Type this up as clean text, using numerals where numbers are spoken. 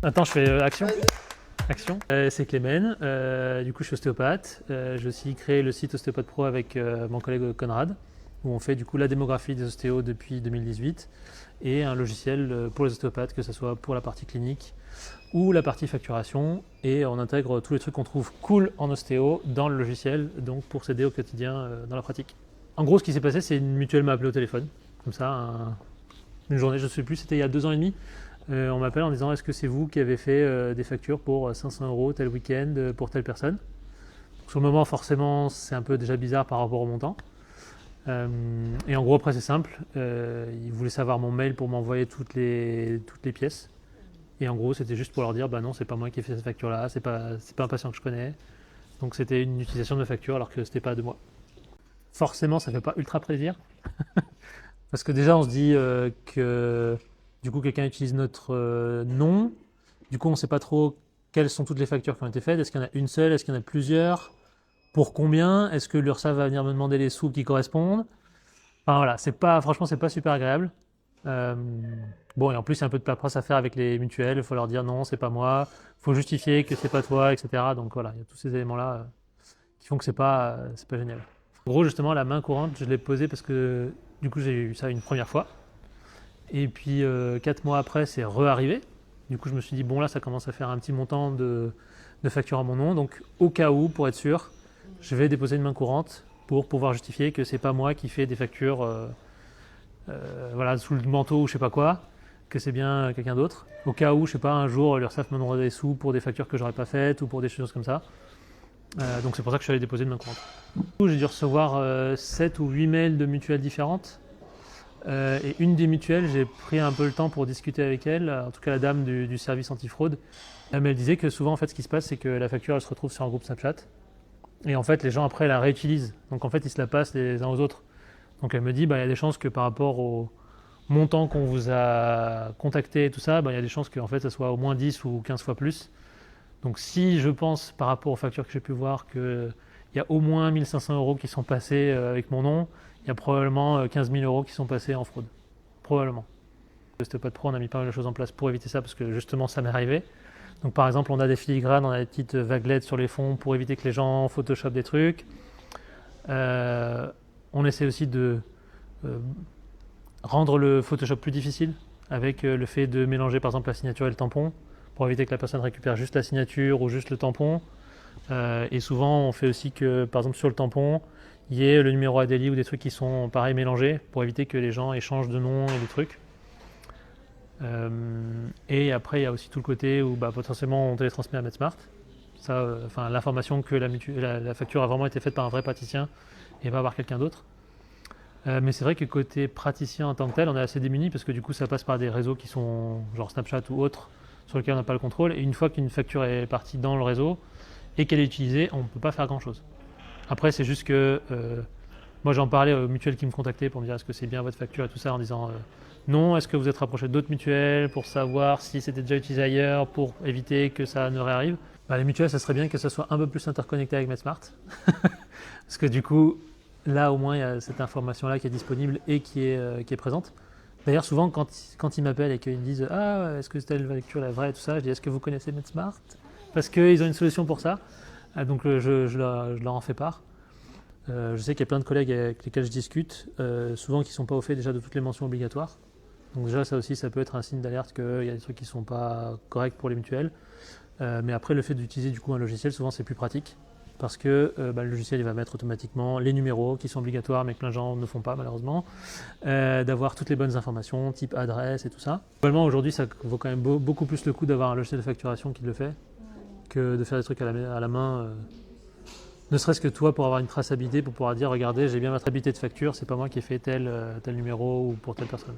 Attends, je fais action. Action. C'est Clément. Du coup, je suis ostéopathe. J'ai aussi créé le site Ostéopathe Pro avec mon collègue Conrad, où on fait du coup la démographie des ostéos depuis 2018 et un logiciel pour les ostéopathes, que ce soit pour la partie clinique ou la partie facturation. Et on intègre tous les trucs qu'on trouve cool en ostéo dans le logiciel, donc pour s'aider au quotidien dans la pratique. En gros, ce qui s'est passé, c'est une mutuelle m'a appelé au téléphone, comme ça, une journée, je ne sais plus, c'était il y a 2 ans et demi. On m'appelle en disant: est-ce que c'est vous qui avez fait des factures pour 500 euros tel week-end pour telle personne? Donc, sur le moment, forcément, c'est un peu déjà bizarre par rapport au montant. Et en gros, après, c'est simple. Ils voulaient savoir mon mail pour m'envoyer toutes les pièces. Et en gros, c'était juste pour leur dire: bah non, c'est pas moi qui ai fait cette facture-là, c'est pas un patient que je connais. Donc c'était une utilisation de ma facture alors que c'était pas de moi. Forcément, ça fait pas ultra plaisir. Parce que déjà, on se dit que du coup, quelqu'un utilise notre nom. Du coup, on ne sait pas trop quelles sont toutes les factures qui ont été faites. Est-ce qu'il y en a une seule? Est-ce qu'il y en a plusieurs? Pour combien? Est-ce que l'URSSAF va venir me demander les sous qui correspondent? Enfin voilà, franchement, c'est pas super agréable. Euh, bon, et en plus, il y a un peu de paperasse à faire avec les mutuelles. Il faut leur dire: non, c'est pas moi. Il faut justifier que c'est pas toi, etc. Donc voilà, il y a tous ces éléments-là qui font que c'est pas génial. En gros, justement, la main courante, je l'ai posée parce que du coup, j'ai eu ça une première fois. Et puis 4 mois après, c'est re-arrivé. Du coup, je me suis dit: bon, là, ça commence à faire un petit montant de facture à mon nom. Donc, au cas où, pour être sûr, je vais déposer une main courante pour pouvoir justifier que c'est pas moi qui fais des factures voilà, sous le manteau ou je sais pas quoi, que c'est bien quelqu'un d'autre. Au cas où, je sais pas, un jour, l'URSSAF me demandera des sous pour des factures que j'aurais pas faites ou pour des choses comme ça. Donc, c'est pour ça que je suis allé déposer une main courante. Du coup, j'ai dû recevoir 7 ou 8 mails de mutuelles différentes. Et une des mutuelles, j'ai pris un peu le temps pour discuter avec elle, en tout cas la dame du service antifraude. Mais elle disait que souvent, en fait, ce qui se passe, c'est que la facture, elle se retrouve sur un groupe Snapchat. Et en fait, les gens, après, la réutilisent. Donc, en fait, ils se la passent les uns aux autres. Donc, elle me dit: bah, il y a des chances que par rapport au montant qu'on vous a contacté et tout ça, bah, il y a des chances que en fait, ça soit au moins 10 ou 15 fois plus. Donc, si je pense, par rapport aux factures que j'ai pu voir, qu'il y a au moins 1500 euros qui sont passés avec mon nom, il y a probablement 15 000 euros qui sont passés en fraude. Probablement. Ostéopathe Pro, on a mis pas mal de choses en place pour éviter ça, parce que justement, ça m'est arrivé. Donc, par exemple, on a des filigranes, on a des petites vaguelettes sur les fonds pour éviter que les gens photoshopent des trucs. On essaie aussi de rendre le Photoshop plus difficile avec le fait de mélanger, par exemple, la signature et le tampon pour éviter que la personne récupère juste la signature ou juste le tampon. Et souvent, on fait aussi que, par exemple, sur le tampon, il y ait le numéro ADELI ou des trucs qui sont pareil mélangés pour éviter que les gens échangent de noms et des trucs. Et après, il y a aussi tout le côté où bah, potentiellement on télétransmet à MedSmart. Ça, l'information que la facture a vraiment été faite par un vrai praticien et pas par quelqu'un d'autre. Mais c'est vrai que côté praticien en tant que tel, on est assez démuni parce que du coup, ça passe par des réseaux qui sont genre Snapchat ou autres sur lesquels on n'a pas le contrôle. Et une fois qu'une facture est partie dans le réseau et qu'elle est utilisée, on ne peut pas faire grand-chose. Après, c'est juste que moi, j'en parlais aux mutuelles qui me contactaient pour me dire: est-ce que c'est bien votre facture et tout ça, en disant non, est-ce que vous êtes rapproché d'autres mutuelles pour savoir si c'était déjà utilisé ailleurs pour éviter que ça ne réarrive. Bah, les mutuelles, ça serait bien que ça soit un peu plus interconnecté avec MedSmart. Parce que du coup, là au moins, il y a cette information-là qui est disponible et qui est présente. D'ailleurs, souvent, quand ils m'appellent et qu'ils me disent: ah, est-ce que c'est telle facture la vraie et tout ça, je dis: est-ce que vous connaissez MedSmart? Parce qu'ils ont une solution pour ça. Donc je leur en fais part. Je sais qu'il y a plein de collègues avec lesquels je discute, souvent qui ne sont pas au fait déjà de toutes les mentions obligatoires. Donc déjà, ça aussi, ça peut être un signe d'alerte qu'il y a des trucs qui ne sont pas corrects pour les mutuelles. Mais après, le fait d'utiliser du coup un logiciel, souvent c'est plus pratique. Parce que le logiciel, il va mettre automatiquement les numéros qui sont obligatoires, mais que plein de gens ne font pas malheureusement. D'avoir toutes les bonnes informations, type adresse et tout ça. Globalement, aujourd'hui, ça vaut quand même beaucoup plus le coup d'avoir un logiciel de facturation qui le fait, que de faire des trucs à la main. Ne serait-ce que toi, pour avoir une traçabilité, pour pouvoir dire: regardez, j'ai bien ma traçabilité de facture, c'est pas moi qui ai fait tel numéro ou pour telle personne.